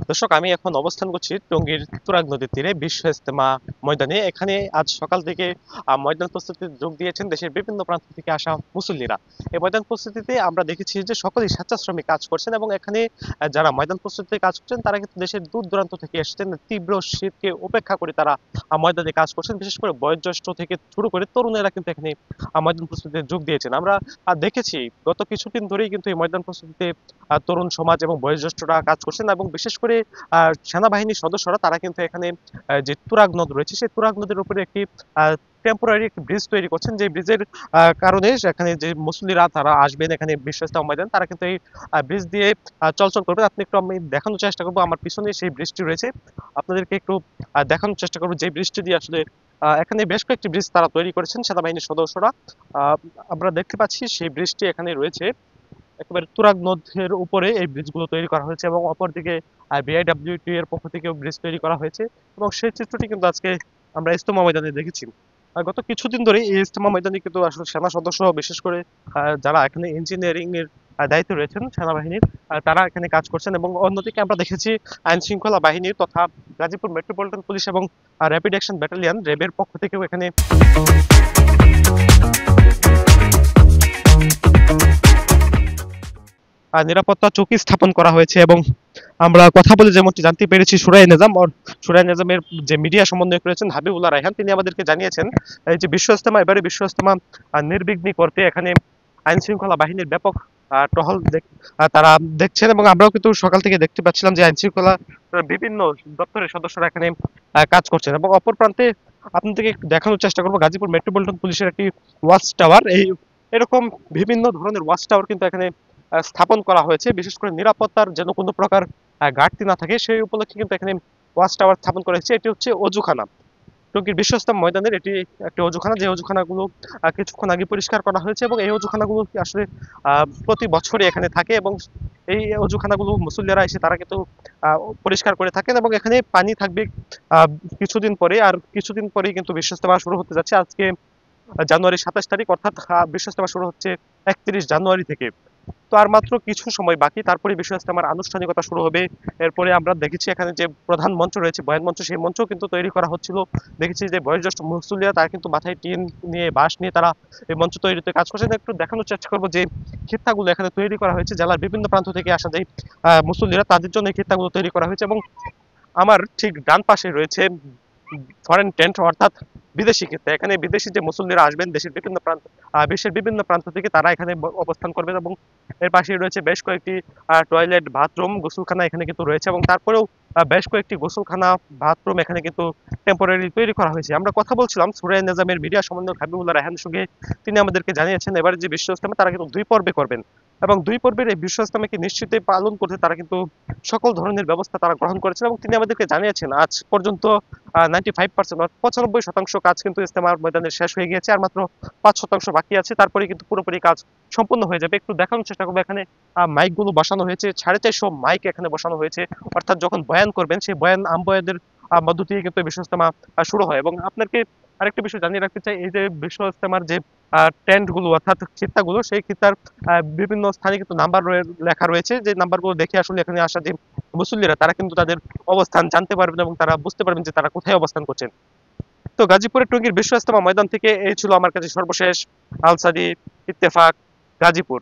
দর্শক, আমি এখন অবস্থান করছি টঙ্গীর তুরাগ নদীর তীরে বিশ্ব ইজতেমা ময়দানে। এখানে আজ সকাল থেকে ময়দান প্রস্তুতিতে যোগ দিয়েছেন দেশের বিভিন্ন প্রান্ত থেকে আসা মুসল্লিরা। এই ময়দান প্রস্তুতিতে আমরা দেখেছি যে সকলেই স্বেচ্ছাশ্রমে কাজ করছেন, এবং এখানে যারা ময়দান প্রস্তুতিতে কাজ করছেন তারা কিন্তু দেশের দূর দূরান্ত থেকে এসেছেন। তীব্র শীতকে উপেক্ষা করে তারা ময়দানে কাজ করছেন। বিশেষ করে বয়োজ্যেষ্ঠ থেকে শুরু করে তরুণেরা কিন্তু এখানে ময়দান প্রস্তুতিতে যোগ দিয়েছেন। আমরা দেখেছি গত কিছুদিন ধরেই কিন্তু এই ময়দান প্রস্তুতিতে তরুণ সমাজ এবং বয়োজ্যেষ্ঠরা কাজ করছেন, এবং বিশেষ করে সেনাবাহিনীর সদস্যরা তারা কিন্তু এখানে যে তুরাগ নদ রয়েছে সেই তুরাগ নদীর উপরে একটি টেম্পোরারি একটি ব্রিজ তৈরি করছেন। যে ব্রিজের কারণে এখানে যে মুসল্লিরা তারা আসবেন এখানে বিশ্ব ইজতেমা ময়দান, তারা কিন্তু এই ব্রিজ দিয়ে চলাচল করবেন। আপনি একটু আমি দেখানোর চেষ্টা করবো, আমার পিছনে সেই ব্রিজটি রয়েছে, আপনাদেরকে একটু দেখানোর চেষ্টা করবো যে ব্রিজটি দিয়ে আসলে এখানে বেশ কয়েকটি ব্রিজ তারা তৈরি করেছেন সেনাবাহিনীর সদস্যরা। আমরা দেখতে পাচ্ছি সেই ব্রিজটি এখানে রয়েছে, একেবারে তুরাগ নদের উপরে এই ব্রিজগুলো তৈরি করা হয়েছে, এবং অপরদিকে বিআইডব্লিউটি এর পক্ষ থেকেও ব্রিজ তৈরি করা হয়েছে। এবং সেই চিত্রটি কিন্তু আজকে আমরা ইজতেমা ময়দানে দেখেছি। গত কিছুদিন ধরে এই ইজতেমা ময়দানে কিন্তু আসলে সেনা সদস্য, বিশেষ করে যারা এখানে ইঞ্জিনিয়ারিং এর দায়িত্বে রয়েছেন সেনাবাহিনীর, তারা এখানে কাজ করছেন। এবং অন্যদিকে আমরা দেখেছি আইন শৃঙ্খলা বাহিনীর তথা গাজীপুর মেট্রোপলিটন পুলিশ এবং র্যাপিড অ্যাকশন ব্যাটালিয়ন র্যাবের পক্ষ থেকেও এখানে নিরাপত্তা চৌকি স্থাপন করা হয়েছে। এবং আমরা কথা বলে যেমনটি জানতে পেরেছি, সুরাই নিজামের যে মিডিয়া সমন্বয়ক রয়েছেন হাবিবুল্লাহ রায়হান, তিনি আমাদেরকে জানিয়েছেন এই যে এবারে বিশ্ব ইজতেমা নির্বিঘ্ন করতে এখানে আইন শৃঙ্খলা বাহিনীর ব্যাপক টহল তারা দেখছেন। এবং আমরাও কিন্তু সকাল থেকে দেখতে পাচ্ছিলাম যে আইন শৃঙ্খলা বিভিন্ন দপ্তরের সদস্যরা এখানে কাজ করছেন। এবং অপর প্রান্তে আপনাদেরকে একটু দেখানোর চেষ্টা করবো গাজীপুর মেট্রোপলিটন পুলিশের একটি ওয়াচ টাওয়ার। এরকম বিভিন্ন ধরনের ওয়াচ টাওয়ার কিন্তু এখানে স্থাপন করা হয়েছে, বিশেষ করে নিরাপত্তার যেন কোনো প্রকার ঘাটতি না থাকে সেই উপলক্ষে কিন্তু এখানে ওয়াচ টাওয়ার স্থাপন করা হয়েছে। এটি হচ্ছে অজুখানা, টঙ্গীর বিশ্ব ইজতেমা ময়দানের এটি একটি অজুখানা, যে অজুখানাগুলো কিছুক্ষণ আগে পরিষ্কার করা হয়েছে। এবং এই অজুখানাগুলো আসলে প্রতি বছরই এখানে থাকে, এবং এই অজুখানাগুলো মুসল্লিরা এসে তারা কিন্তু পরিষ্কার করে থাকেন। এবং এখানে পানি থাকবে কিছুদিন পরে, আর কিছুদিন পরেই কিন্তু বিশ্ব ইজতেমা শুরু হতে যাচ্ছে। আজকে জানুয়ারি 27 তারিখ, অর্থাৎ বিশ্ব ইজতেমা শুরু হচ্ছে 31 জানুয়ারি থেকে। তো আর মাত্র কিছু সময় বাকি, তারপরে বিশ্ব ইজতেমার আনুষ্ঠানিকতা শুরু হবে। এরপরে আমরা দেখেছি এখানে যে প্রধান মঞ্চ রয়েছে বয়ান মঞ্চ, সেই মঞ্চ কিন্তু তৈরি করা হচ্ছিল। দেখেছি যে বয়োজ্যেষ্ঠ মুসল্লিরা তারা কিন্তু মাথায় টিন নিয়ে, বাঁশ নিয়ে তারা এই মঞ্চ তৈরিতে কাজ করছেন। একটু দেখানোর চেষ্টা করবো যে খিত্তাগুলো এখানে তৈরি করা হয়েছে, জেলার বিভিন্ন প্রান্ত থেকে আসা যে মুসল্লিরা তাদের জন্য এই খিত্তাগুলো তৈরি করা হয়েছে। এবং আমার ঠিক ডান পাশে রয়েছে ফরেন টেন্ট, অর্থাৎ বিদেশি ক্ষেত্রে এখানে বিদেশি যে মুসল্লিরা আসবেন দেশের বিভিন্ন প্রান্ত, বিশ্বের বিভিন্ন প্রান্ত থেকে তারা এখানে অবস্থান করবেন। এবং এর পাশে রয়েছে বেশ কয়েকটি টয়লেট, বাথরুম, গোসলখানা এখানে কিন্তু রয়েছে। এবং তারপরেও বেশ কয়েকটি গোসলখানা, বাথরুম এখানে কিন্তু টেম্পোরারি তৈরি করা হয়েছে। আমরা কথা বলছিলাম সুরাই নিজামের মিডিয়া সমন্বয়ক হাবিবুল্লাহ রায়হানের সঙ্গে। তিনি আমাদেরকে জানিয়েছেন এবারে যে বিশ্ব ইজতেমা তারা কিন্তু 2 পর্বে করবেন, এবং 2 পর্বের এই বিশ্ব ইজতেমাকে নিশ্চিত পালন করতে তারা কিন্তু সকল ধরনের ব্যবস্থা তারা গ্রহণ করেছেন। এবং তিনি আমাদেরকে জানিয়েছেন আজ পর্যন্ত 95% 95% কাজ কিন্তু ইজতেমার ময়দানে শেষ হয়ে গিয়েছে, আর মাত্র 5% বাকি আছে, তারপরে কিন্তু পুরোপুরি কাজ সম্পূর্ণ হয়ে যাবে। একটু দেখানোর চেষ্টা করবো, এখানে মাইকগুলো বসানো হয়েছে, 450 মাইক এখানে বসানো হয়েছে, অর্থাৎ যখন বয়ান করবেন সেই বয়ান আমবয়াদের মধ্য দিয়ে কিন্তু বিশ্ব ইজতেমা শুরু হয়। এবং আপনাকে আরেকটা বিষয় জানিয়ে রাখতে চাই, এই যে বিশ্ব ইজতেমার যে টেন্ট গুলো অর্থাৎ খিত্তাগুলো, সেই খিত্তার বিভিন্ন স্থানে কিন্তু নাম্বার লেখা রয়েছে, যে নাম্বারগুলো দেখে আসলে এখানে আসা যে মুসল্লিরা তারা কিন্তু তাদের অবস্থান জানতে পারবেন, এবং তারা বুঝতে পারবেন যে তারা কোথায় অবস্থান করছেন। তো গাজীপুরের টঙ্গীর বিশ্ব ইজতেমা ময়দান থেকে এই ছিল আমার কাছে সর্বশেষ। আলসাদি, ইত্তেফাক, গাজীপুর।